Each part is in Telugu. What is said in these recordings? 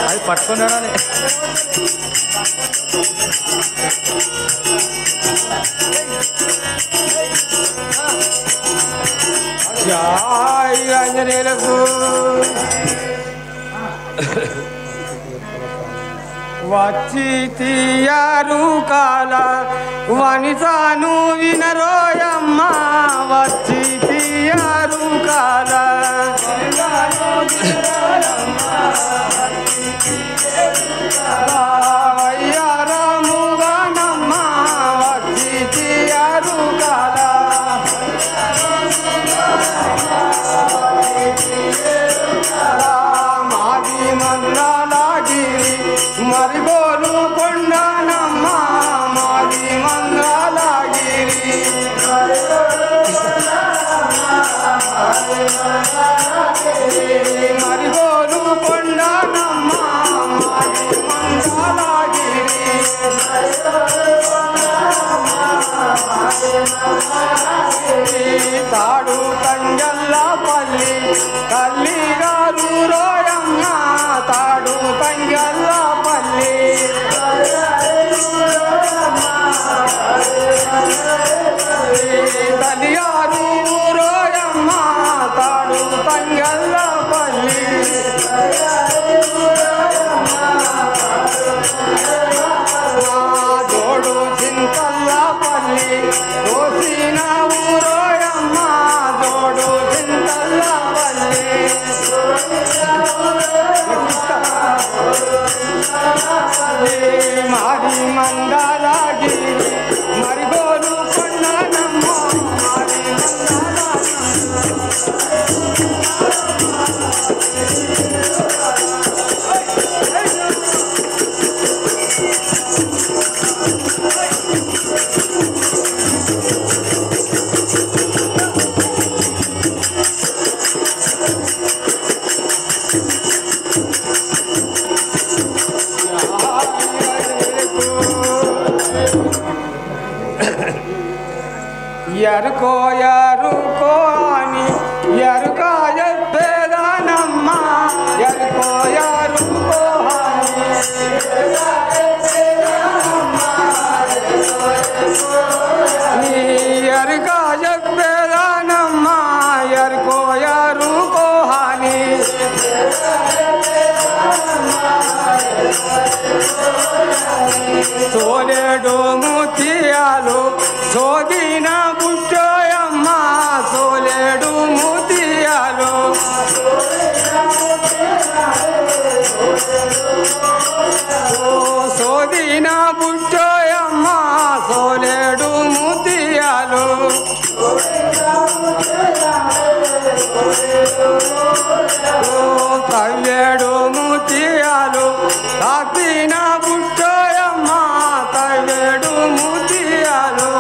అది పట్టుకున్నాడని జై ఆంజనేయులకు వచ్చి తీయారు కాల వనితాను వినరోయమ్మ వచ్చి తీయారు కాల అయ్యారముగానమ్మ వచ్చి తీయారు కాల మాది మంగళగిరి మరిగోలు కొండనమ్మ మాది మంగళగిరి మరిగోలు కొండనమ్మ మాది మంగళగిరి తాడు తంగల్లపల్లి తల్లిగారు రోయమ్మ తాడు తంగల్లపల్లి తల్లిగారు రోయమ్మ తాడు తంగల్లపల్లి జోడు చింతల్లపల్లి దోసిన ఊరోయమ్మ జోడు చింతల్లపల్లి మాది మంగళగిరి మరిగోలు కొండనమ్మ మాది ఎరుకో ఎరుకో అని ఎరుక చెప్పేదానమ్మ ఎరుకో ఎరుకో అని ఎరుక చెప్పేదానమ్మ ఎరుకో ఎరుకో అని సోలేడు ముత్యాలు సోగిన బుట్టోయమ్మ సోలేడు ముత్యాలు సోగిన బుట్టోయమ్మ సోలేడు ముత్యాలు తవ్వేడు ముత్యాలు తాపిన బుట్టోయమ్మ తవ్వేడు ముత్యాలు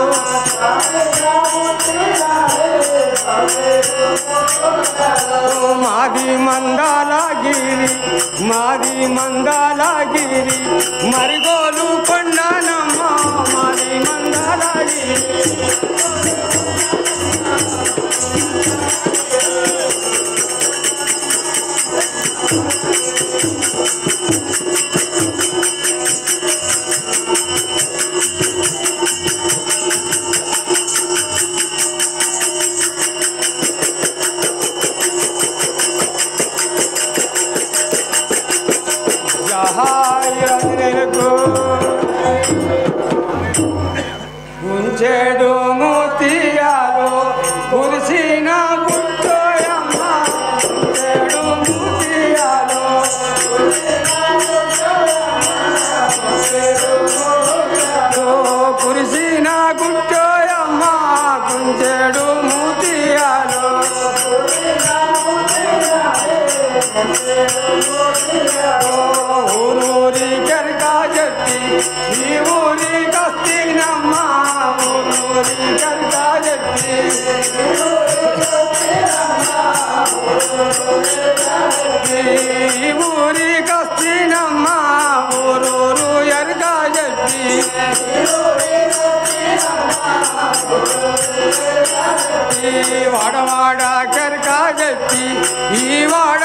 మాది మంగళగిరి మాది మంగళగిరి మరిగోలు కొండనమ్మ మాది మంగళగిరి ఉంచెడు ముత్యాలు కురిసిన బుట్టోయమ్మ ఉంచెడు ముత్యాలు కురిసిన గుట్టోయమ్మ కుంచెడు ముత్యాలు ఊరూరి కరకా చెట్టి ఈ ఊరి కస్తీనమ్మ ఊరూరి కరకా చెట్టి ఈ ఊరి కస్తీనమ్మ ఊరూరు ఎరకా చెట్టి వాడవాడ కరకా చెట్టి ఈ వాడ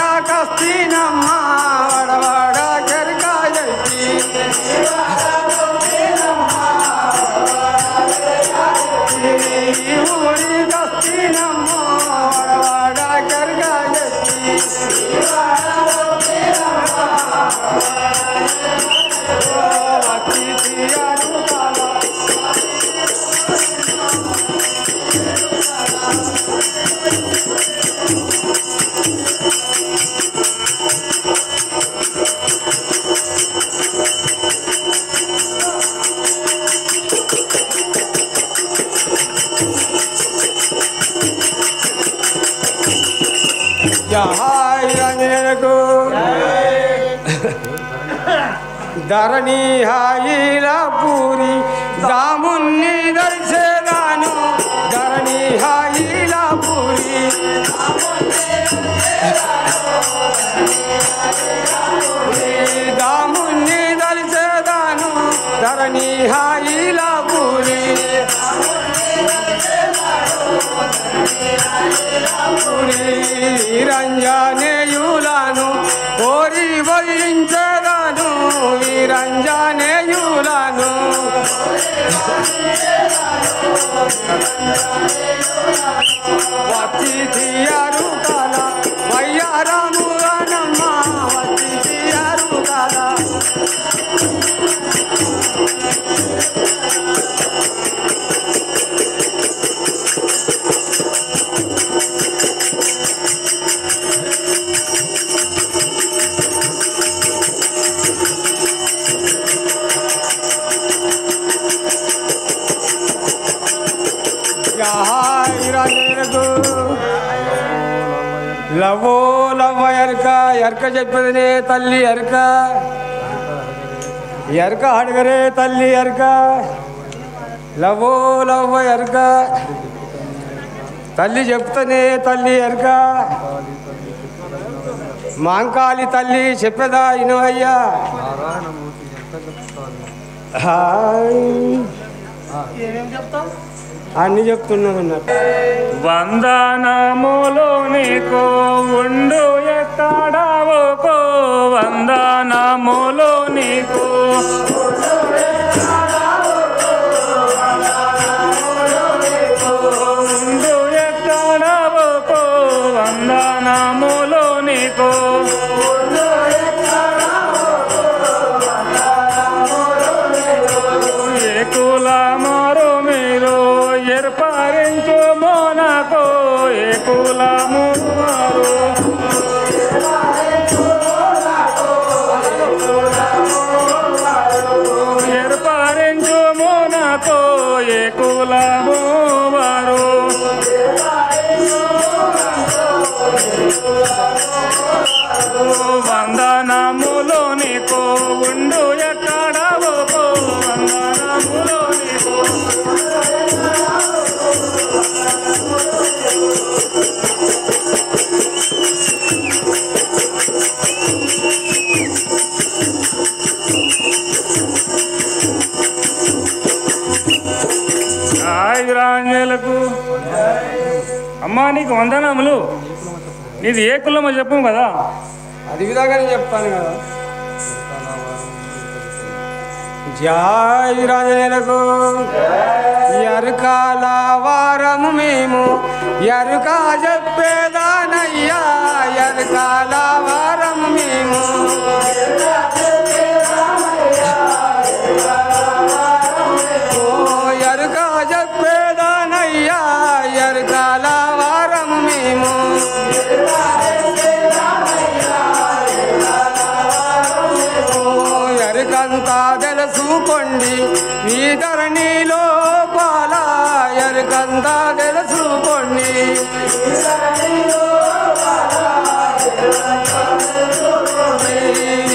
ధరణి హాయిల పూరి దాముని దర్శనాను ధరణి హాయిల పూరి దాముని దర్శనాను ధరణి హాయిల పూరి రంజనేయులను కోరి వరించదను వీరంజనేయులను వచ్చి తీయరు కల వయ్యారముగనమ్మ వచ్చి తీయరు కల లవో లవ్వ ఎరక ఎరక చెప్పేదనే తల్లి ఎరక ఎరక అడగరే తల్లి ఎరక లవో లవ్వ ఎరక తల్లి చెప్తానే తల్లి ఎరక మాంకాళి తల్లి చెప్పేదా ఇనవయ్యా అన్ని చెప్తున్నాను వందనములు నీకు ఉండు ఎక్కడవోకో వందనములు నీకు ఉండు ఎక్కడవోకో వందనములు నీకు ఏ కులమరు మీరు ఏర్పరించు మోనకో ఏ కులము వారు ఏర్పరించు మోనకో ఏ కులము వారు వందనములు నీకు ఉండు ఎక్కడవోకో వందనములు నీకు ఆంజనేయులకు అమ్మా నీకు వందనములు నీది ఏ కులమో చెప్పు కదా అది విధంగానే చెప్తాను కదా జై రాజనేలకు ఎరుకాల వారము మేము ఎరుక చెప్పేదానయ్యా ఎరుకాల వారము మేము ఎరుక చెప్పేదానయ్యా ఎరుకాల వారము మేము ఎరుకంతా తెలుసుకోండి ఈ ధరణి లోపల ఎరుకంతా తెలుసుకోండి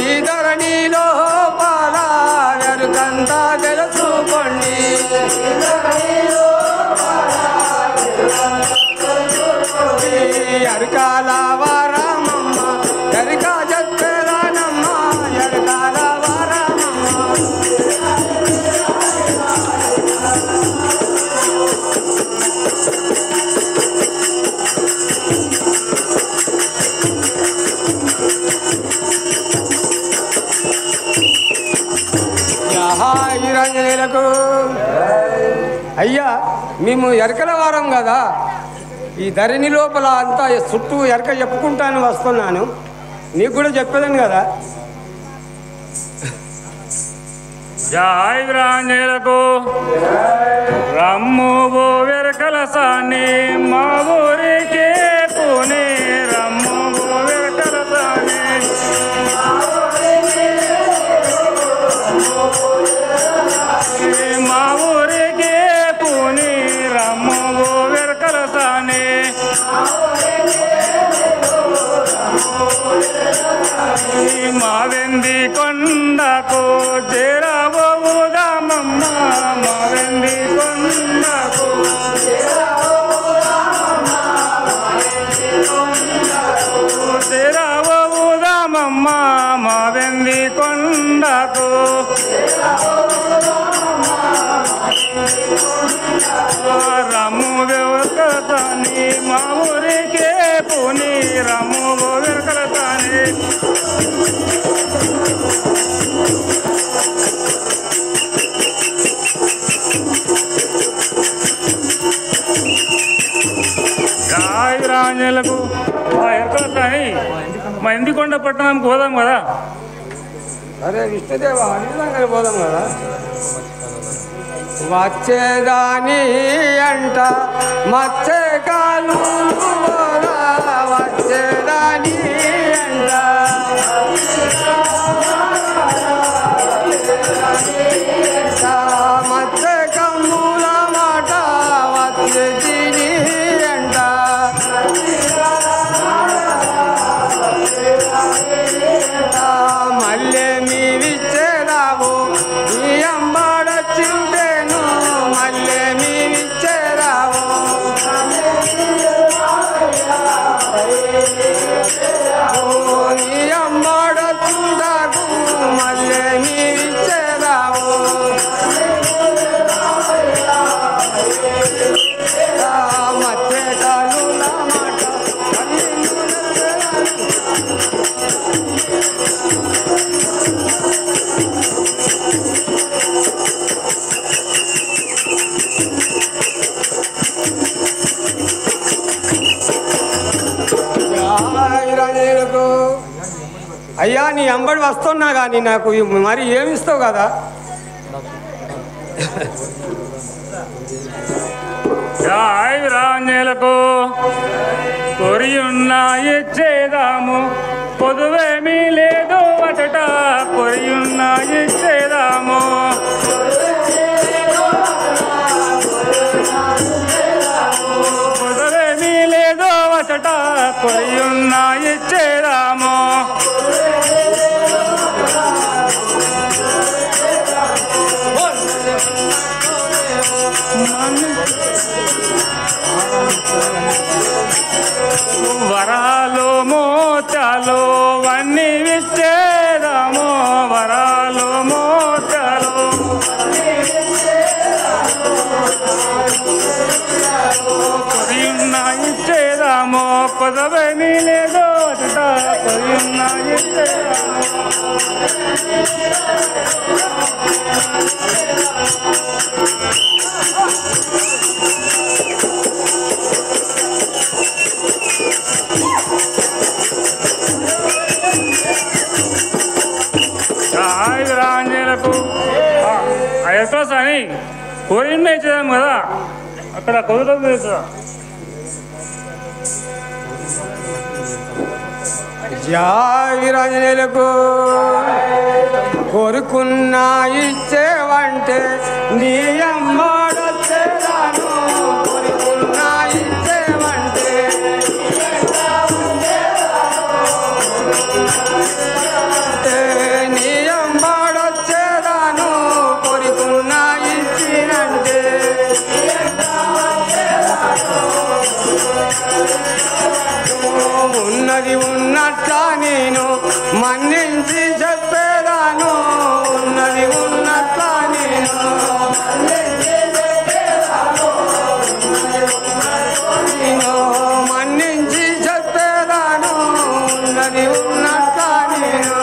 ఈ ధరణి లోపల ఎరుకంతా తెలుసుకోండి ఎరుకాల వారమమ్మ ఎరుక చెప్పేదానమ్మ ఎరుకాల అయ్యా మేము ఎరకల వారం కదా ఈ ధరణి లోపల అంతా చుట్టూ ఎరక చెప్పుకుంటాను వస్తున్నాను. నీకు కూడా చెప్పేదాను కదా. జై వీరాంజనేయులకు రమ్ము ఓ వెరకల సాని మా ఊరికి పుని రమ్ము ఓ వెరకల సాని మా ఊరికి పుని రమ్ము ఓ వెరకల సాని మావెంది కొండకు చేరబోదామమ్మ మావెంది కొండకు చేరబోదామమ్మ మావెంది కొండకు రమ్ము వెరకలసాని మా ఊరికే పుని రమ్ము వెరకలసాని జై వీరాంజనేయులకు ఎరకలసాని మా ఇందికొండ పట్టణంకి పోదాం కదా. అరే విష్ణుదేవ అడిగినాక పోదాం కదా. వచ్చేదాని అంట మత్స్యకాలు వచ్చేదాని అంట మత్స్యకమ్ముల మాట వచ్చేది అంట మళ్ళీ మీరిచ్చేదావు ఈ అంబాడొచ్చింటేను మళ్ళీ మీరిచ్చేదావు ఈ అంబాడొచ్చుందాకు మళ్ళీ మీరిచ్చేదావు మత్స్యకాలు మాట అయ్యా నీ అంబడి వస్తున్నా కానీ నాకు మరి ఏమిస్తావు కదా. జై వీరాంజనేయులకు కొరియున్న ఇచ్చేదాము పొదువేమీ లేదు అటట కొరియున్న ఇచ్చేదాము పొదువేమీ లేదు అటట కొరియున్న ఇచ్చేదాము వరాలు మోత్యాలు వన్నీ విచ్చేదాము వరాలు మోత్యాలు కొరియున్న ఇచ్చేదాము పదవేమీ లేదు అట కొరియున్న ఇచ్చేదాము జై వీరాంజనేయులకు ఎరకలసాని కోరిన ఇచ్చేదాం కదా అక్కడ కొడుకు జై వీరాంజనేయులకు కోరుకున్న ఇచ్చేవంటే నీ అమ్మాడొచ్చేదాను కోరుకున్న ఇచ్చేవంటే నీ అమ్మాడొచ్చేదాను కోరుకున్న ఇచ్చినంటే ఉన్నది ఉన్నట్లా నేను మన్నించి చెప్పేదాను ఉన్నది ఉన్నట్లా నేను మన్నించి చెప్పేదాను ఉన్నది ఉన్నట్లా నేను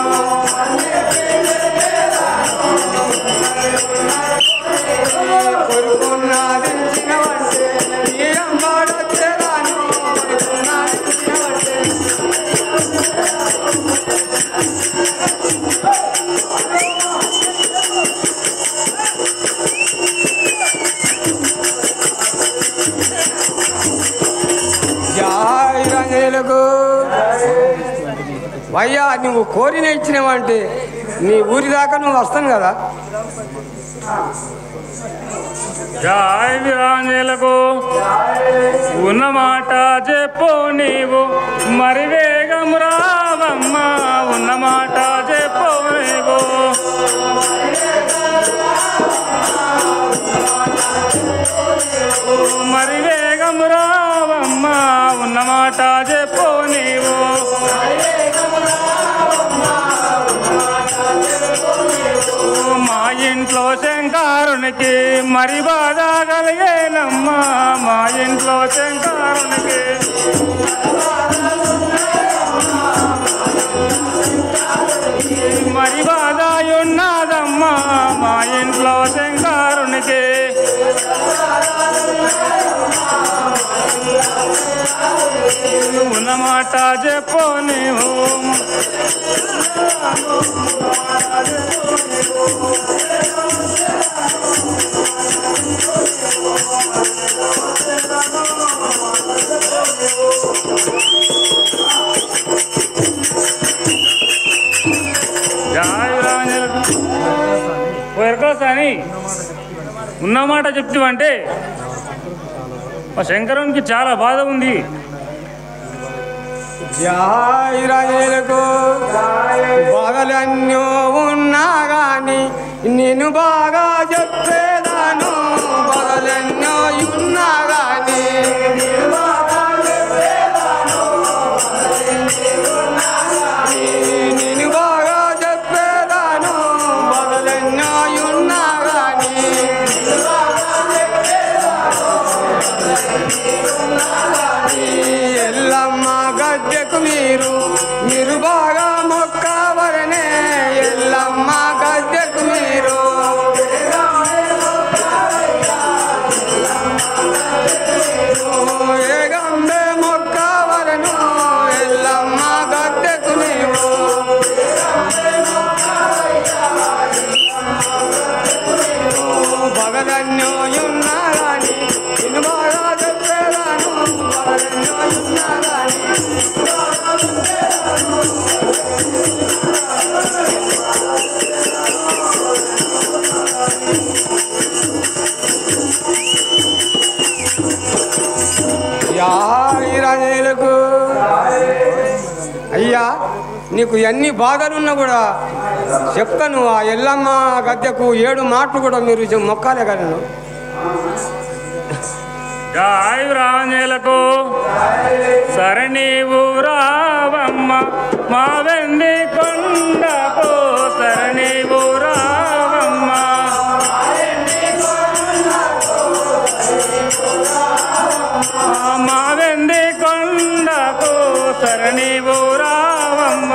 కొరుకున్నది వంటే ఈ అమ్మాడొచ్చేదాను అయ్యా నువ్వు కోరిన ఇచ్చినావంటే నీ ఊరి దాకా నువ్వు వస్తాను కదా. జై వీరాంజనేయులకు ఉన్నమాట చెప్పు నీవు మరి వేగం రావమ్మ ఉన్నమాట చెప్పు నీవు మరి వేగం రావమ్మ ఉన్నమాట చెప్పు నీవు మా ఇంట్లో శంకరునికి మరి బాధ కలిగేనమ్మా మా ఇంట్లో శంకరునికి మరి బాధ ఉన్నదమ్మా మా ఇంట్లో శంకరునికి ఉన్నమాట చెప్పు నీవు అని ఉన్నమాట చెప్తావంటే మా శంకరునికి చాలా బాధ ఉంది. జై రాజేలకు బాధలన్నో ఉన్నా గాని నేను బాగా చెప్పేదాను. బాధలన్నో ఉన్నా గాని నేను బాగా చెప్పేదాను. బాధలన్నో ఉన్నా గాని ఎల్లమ్మ గద్దెకు మీరు బాగా మొక్కవరనే. ఎల్లమ్మ గద్దెకు మీరు ఏగంబే మొక్కవరను. ఎల్లమ్మ గద్దెకు నీవు బగలన్నో ఉన్నా గాని నేను బాగా చెప్పేదాను. బగలన్నో ఉన్నా గాని రాజేలకు అయ్యా నీకు ఎన్ని బాధలున్నా కూడా చెప్తాను. ఆ ఎల్లమ్మ గద్దెకు 7 మాటలు కూడా మీరు మొక్కాలే కదా. జై రాజేలకు సరే నీవు రావమ్మ మా వెండి కొండకు. సరే నీవు రావమ్మ మా వెండి కొండకు. సరే నీవు రావమ్మ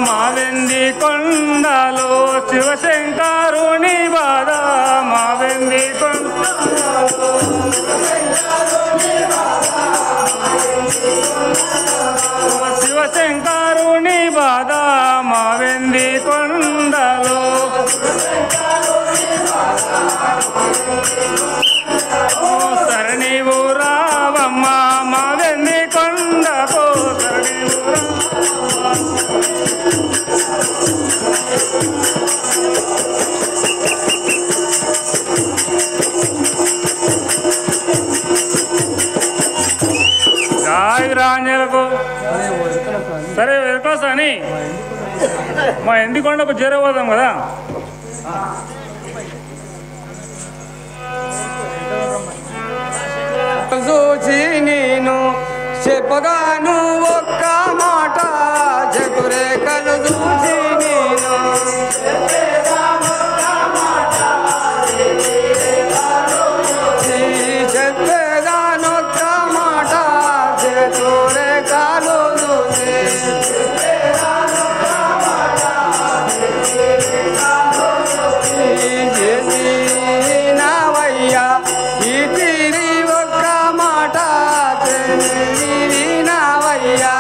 మా వెండి కొండలో శివశంకరుని బాధ. మా వెండి శివశంకరుని బాధ. మా వెండి కొండలో సరే నీవు రావమ్మ మా వెండి కొండకు. సరే నీవు జై రాంజలకు సరే వెళ్కోసని మా ఎండికొండకు చేరబోదాం కదా. చూచి నేను చెప్పగాను ఒక్క మాట. జగురేఖలు చూసి నేను చెప్పేదానొక్క మాట. జగురేఖలు చూసి నావయ్యా ఈ తీరి ఒక్క మాట. నావయ్యా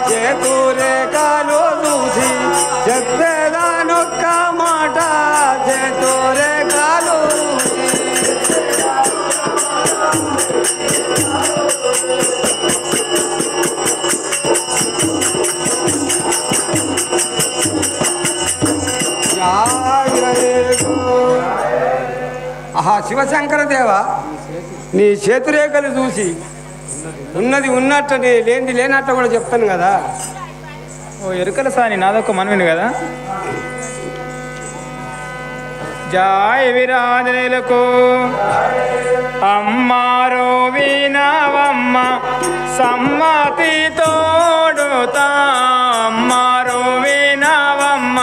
చేతురేఖలు చూసి చెప్పేదానొక్క మాట. చేతు ఆహా శివశంకర దేవ, నీ చేతురేఖలు చూసి ఉన్నది ఉన్నట్టని లేనిది లేనట్టు కూడా చెప్తాను కదా. ఓ ఎరుకల సాని నాదొక్క మనవిని కదా. జాయ్ విరాజనేలకు అమ్మారో వినవమ్మ సమ్మతి తోడుతా అమ్మారో వినవమ్మ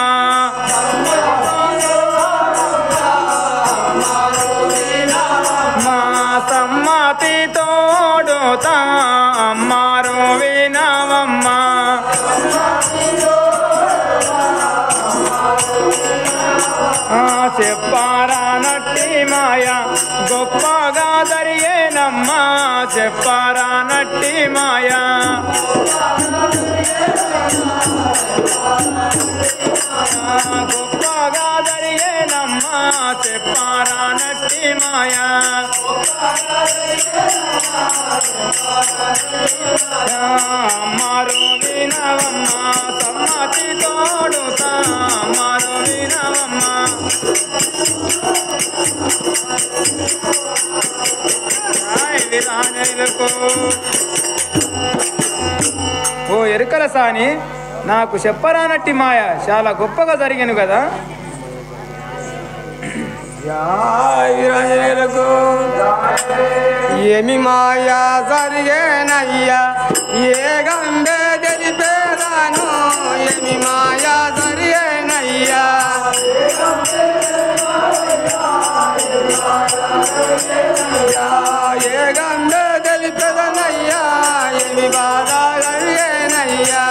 మా సమ్మతి తోడుతా అమ్మారో వినవమ్మ చెప్పారా నట్టి మాయ గొప్పగా జరిగేనమ్మా చెప్పారా నట్టి మాయ గొప్పగా జరిగేనమ్మా చెప్పారా నట్టి మాయ అమ్మారు వినవమ్మ సమ్మతి తోడుతా అమ్మారు వినవమ్మ ఓ ఎరుకల సాని నాకు చెప్పరానట్టి మాయ చాలా గొప్పగా జరిగాను కదా. ఏమి మాయా జరిగేనయ్యా ఏ గంబే తెలిపేదాను ఏమి మాయా జరిగేనయ్యా ఏ గంబే తెలిపేదనయ్యా ఏమి బాధ జరిగేనయ్యా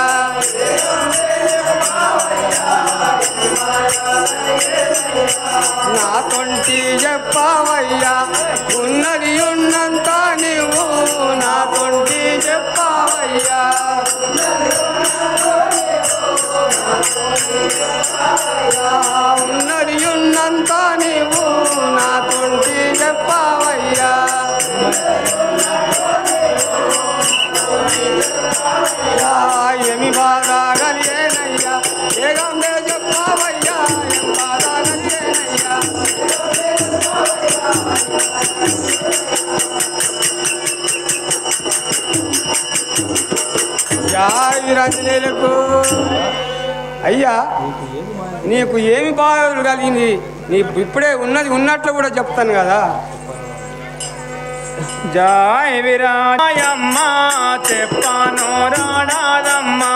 నా తొంటి చెప్పావయ్యా ఉన్నది ఉన్నంత నీవు నా తొంటి చెప్పావయ్యా ఉన్నది ఉన్నంత నీవు నా తొంటి చెప్పావయ్యా ఏమి బాధ కలిగేనయ్యా ఏగంబే చెప్పావయ్యా ఏం బాధ కలిగేనయ్యా జాయ్ విరాజనేలకు అయ్యా నీకు ఏమి బాధలు కలిగింది నీ ఇప్పుడే ఉన్నది ఉన్నట్లు కూడా చెప్తాను కదా. జాయ్ విరాయమ్మ చెప్పాను రాడాదమ్మా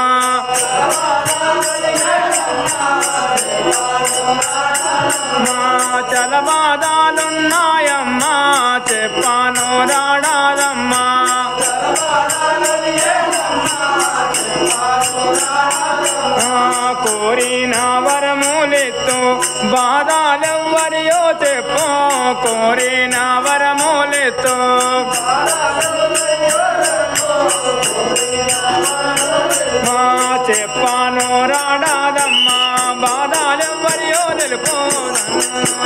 మా చలబాదాలున్నాయమ్మా చెప్పాను రాడాదమ్మా కోరిన వరములెత్తు బాధాలెవ్వరియో చెప్పు కోరిన వరములెత్తు చెప్పాను రాడాదమ్మా బాధాలెవ్వరియో తెలుపు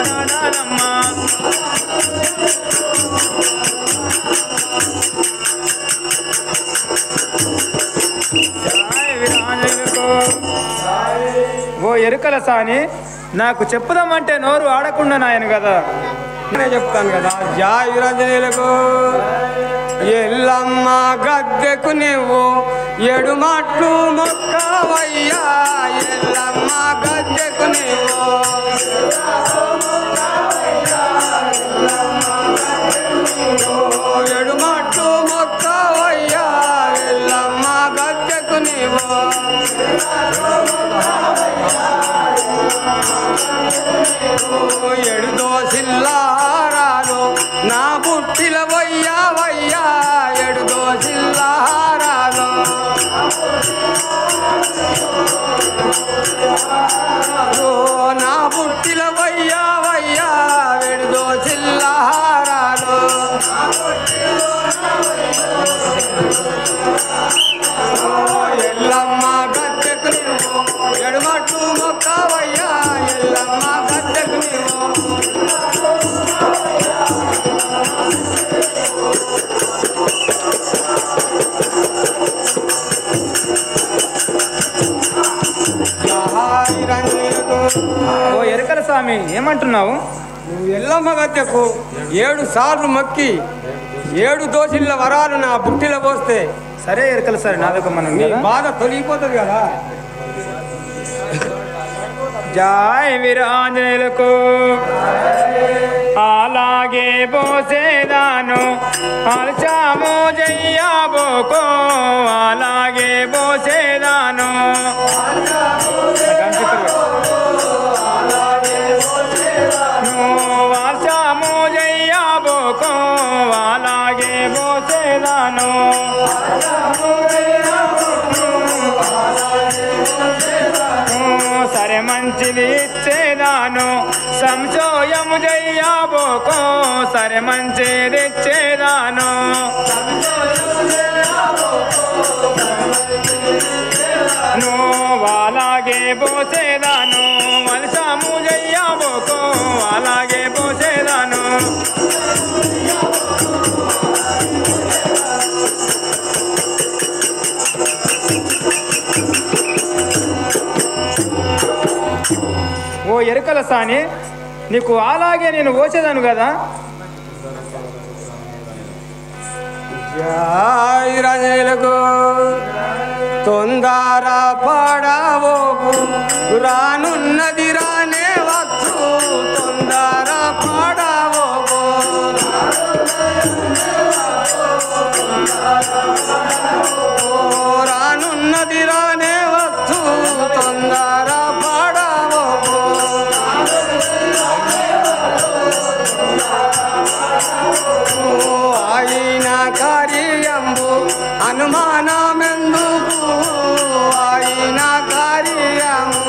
రాడాదమ్మా ఓ ఎరుకల సాని నాకు చెప్పుదామంటే నోరు ఆడకుండా నాయను కదా. నేను చెప్తాను కదా. జాయ్ విరాజనేలకు ఎల్లమ్మ గద్దెకు నువ్వు ఏడు మాట్లు మొక్కవయ్యా ఎల్లమ్మ గద్దెకు నువ్వు ఏడు మాట్లు మొక్కవయ్యా ఎల్లమ్మ గద్దెకు నువ్వు ఏడు దోసిల్లారాలు నా బుట్టిల వయ్యా ఏడు దోసిల్లారాలు నా బుట్టిల వయ్యా ఏడు దోసిల్లారాలు ఎల్లమ్మ గద్దెకు నువ్వు ఎడుమట్లు మొక్కవయ్యా ఎల్లమ్మ గద్దెకు నువ్వు ఓ ఎరుకల స్వామి ఏమంటున్నావు? నువ్వు ఎల్లమ్మ గద్దెకు 7 సార్లు మొక్కి 7 దోషుల వరాలు నా బుట్టిలో పోస్తే సరే ఎరకల సాని నాదొక మనం నీ బాధ తొలగిపోతుంది కదా. జై వీరాంజనేయులకు అలాగే పోసేదాను అల్చాము జయ్యాబోకో అలాగే పోసేదాను అల్చాము జయ్యాబోకో అలాగే పోసేదాను సరే మంచిది ఇచ్చేదాను సంశోయము జయ్యాబోకో సరే మంచిది ఇచ్చేదాను అలాగే పోసేదాను మలసాము జయ్యాబోకో అలాగే పోసేదాను ఓ ఎరుకల సాని నీకు అలాగే నేను పోసేదాను కదా. జై రాజేలకు తొందర పడవోకు రానున్నది రానే వచ్చు తొందర పడవోకు రానున్నది రానే వచ్చు తొందర పడవోకు ఆయన కార్యంబు అనుమానమెందుకు ఆయన కార్యము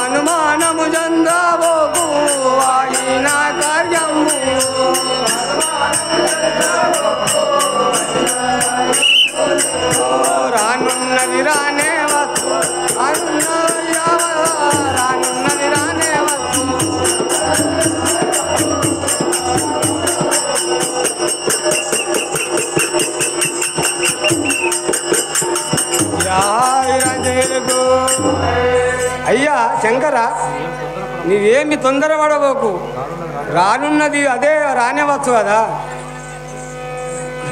అనుమానము జందబోకు ఆయన కార్యము రానున్నది రానే వచ్చు రానున్నది రానే వచ్చు అయ్యా శంకర నీవేమి తొందరపడబోకు రానున్నది అదే రానేవచ్చు కదా.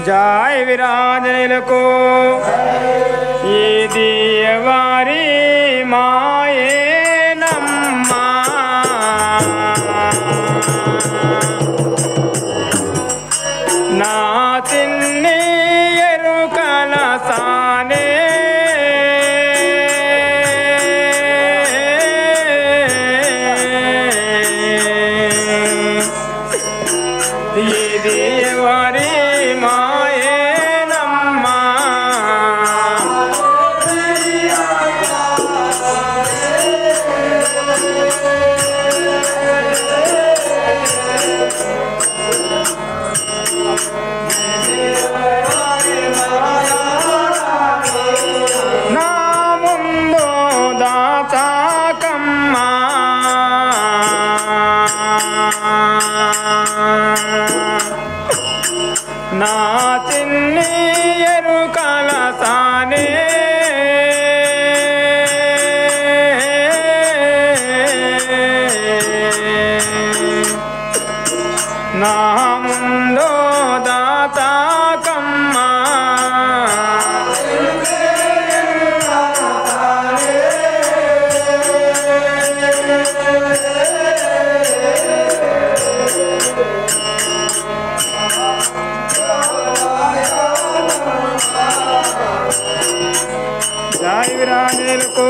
జై వీరాంజనేయులకు ఇది వారి మాయేనమ్మా నా చిన్ని ఎరుకల సానే ఇది వారి మాయేనమ్మా నా ముందు దాచాకమ్మా నా చిన్ని ఎరుకల సానే నా ముందు దాచాకమ్మా జై వీరాంజనేయులకు